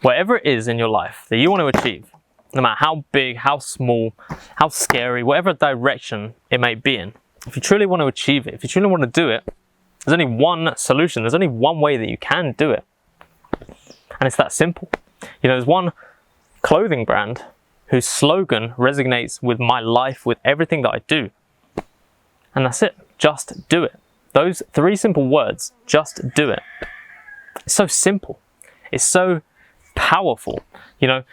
whatever it is in your life that you want to achieve, no matter how big, how small, how scary, whatever direction it may be in, if you truly want to achieve it, if you truly want to do it, there's only one solution, there's only one way that you can do it. And it's that simple. There's one clothing brand whose slogan resonates with my life, with everything that I do. And that's it. Just do it. Those 3 simple words, just do it. It's so simple. It's so powerful. You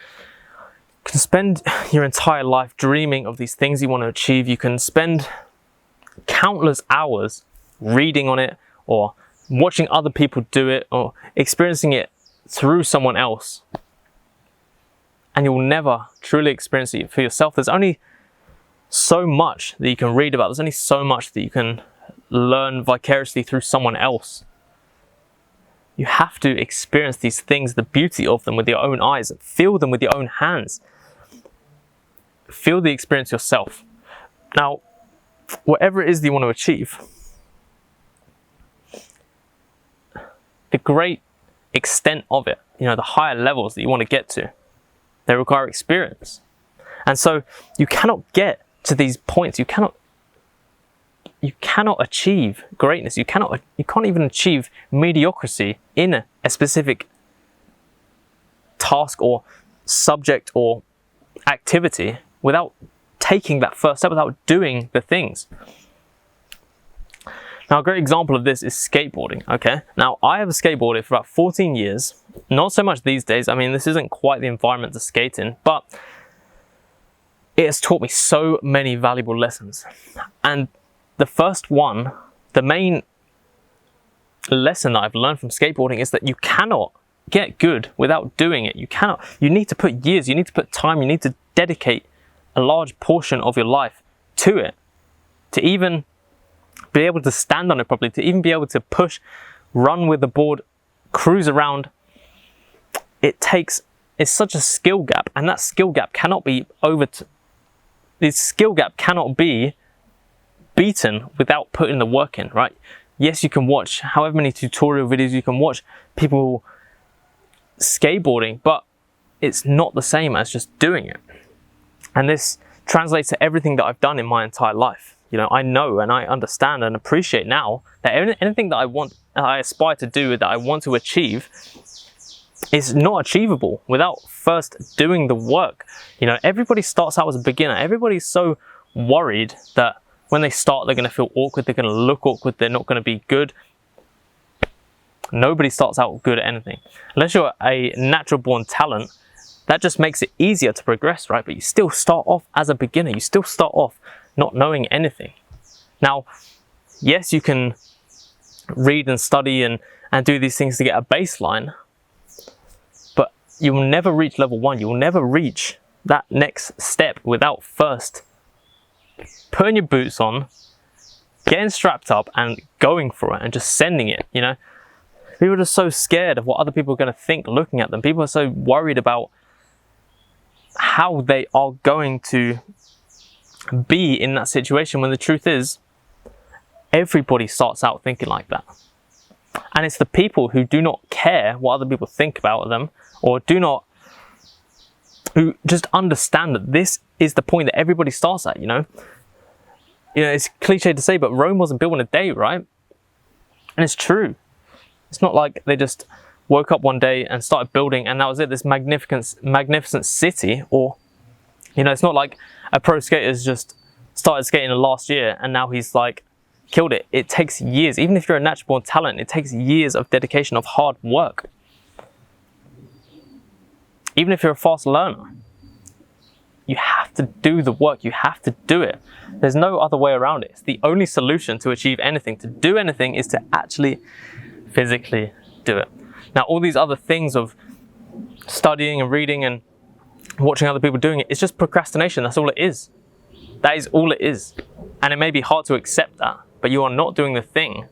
can spend your entire life dreaming of these things you want to achieve. You can spend countless hours reading on it, or watching other people do it, or experiencing it through someone else. And you'll never truly experience it for yourself. There's only so much that you can read about. There's only so much that you can learn vicariously through someone else. You have to experience these things, the beauty of them with your own eyes, feel them with your own hands. Feel the experience yourself. Now, whatever it is that you want to achieve, the great extent of it, the higher levels that you want to get to, they require experience. And so you cannot get to these points. You cannot achieve greatness. You can't even achieve mediocrity in a specific task or subject or activity without taking that first step, without doing the things. Now, a great example of this is skateboarding, okay? Now, I have skateboarded for about 14 years. Not so much these days. I mean, this isn't quite the environment to skate in, but it has taught me so many valuable lessons. And the first one, the main lesson that I've learned from skateboarding is that you cannot get good without doing it. You need to put years, you need to put time, you need to dedicate a large portion of your life to it, to even be able to stand on it properly, to even be able to push, run with the board, cruise around. It's such a skill gap, and that skill gap cannot be this skill gap cannot be beaten without putting the work in, right? Yes, you can watch however many tutorial videos, you can watch people skateboarding, but it's not the same as just doing it. And this translates to everything that I've done in my entire life. I know and I understand and appreciate now that anything that I aspire to do, that I want to achieve, is not achievable without first doing the work. Everybody starts out as a beginner. Everybody's so worried that when they start, they're going to feel awkward, they're going to look awkward, they're not going to be good. Nobody starts out good at anything. Unless you're a natural born talent, that just makes it easier to progress, right? But you still start off as a beginner. You still start off not knowing anything. Now, yes, you can read and study and do these things to get a baseline, but you will never reach level 1. You will never reach that next step without first putting your boots on, getting strapped up and going for it and just sending it. People are just so scared of what other people are going to think looking at them. People are so worried about how they are going to be in that situation, when the truth is everybody starts out thinking like that. And it's the people who do not care what other people think about them, or who just understand that this is the point that everybody starts at. It's cliche to say, but Rome wasn't built in a day, right? And it's true. It's not like they just woke up one day and started building and that was it, this magnificent city. Or it's not like a pro skater's just started skating last year and now he's like killed it. It takes years. Even if you're a natural born talent, it takes years of dedication, of hard work. Even if you're a fast learner, you have to do the work. You have to do it. There's no other way around it. It's the only solution to achieve anything. To do anything is to actually physically do it. Now, all these other things of studying and reading and watching other people doing it, it's just procrastination. That's all it is. That is all it is. And it may be hard to accept that, but you are not doing the thing.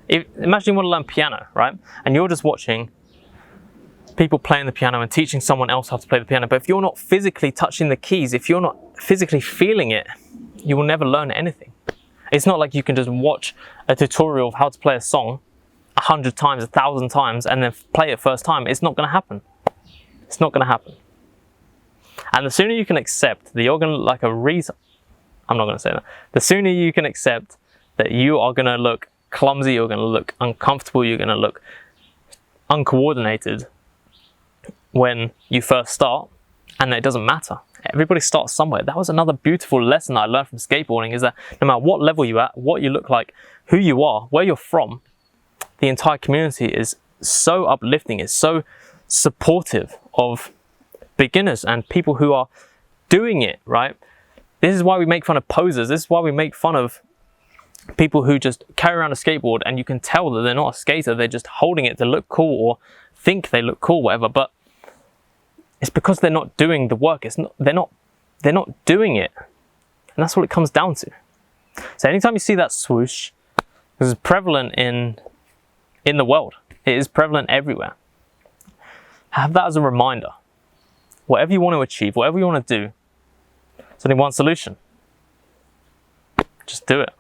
Imagine you want to learn piano, right? And you're just watching people playing the piano and teaching someone else how to play the piano. But if you're not physically touching the keys, if you're not physically feeling it, you will never learn anything. It's not like you can just watch a tutorial of how to play a song 100 times, 1,000 times, and then play it first time. It's not going to happen. It's not going to happen. And the sooner you can accept that you're going to look like a reason, I'm not going to say that. The sooner you can accept that you are going to look clumsy, you're going to look uncomfortable, you're going to look uncoordinated when you first start, and it doesn't matter. Everybody starts somewhere. That was another beautiful lesson I learned from skateboarding, is that no matter what level you're at, what you look like, who you are, where you're from, the entire community is so uplifting, is so supportive of beginners and people who are doing it, right? This is why we make fun of posers. This is why we make fun of people who just carry around a skateboard and you can tell that they're not a skater, they're just holding it to look cool or think they look cool, whatever. But it's because they're not doing the work. They're not doing it. And that's what it comes down to. So anytime you see that swoosh, this is prevalent in the world. It is prevalent everywhere. Have that as a reminder. Whatever you want to achieve, whatever you want to do, there's only one solution. Just do it.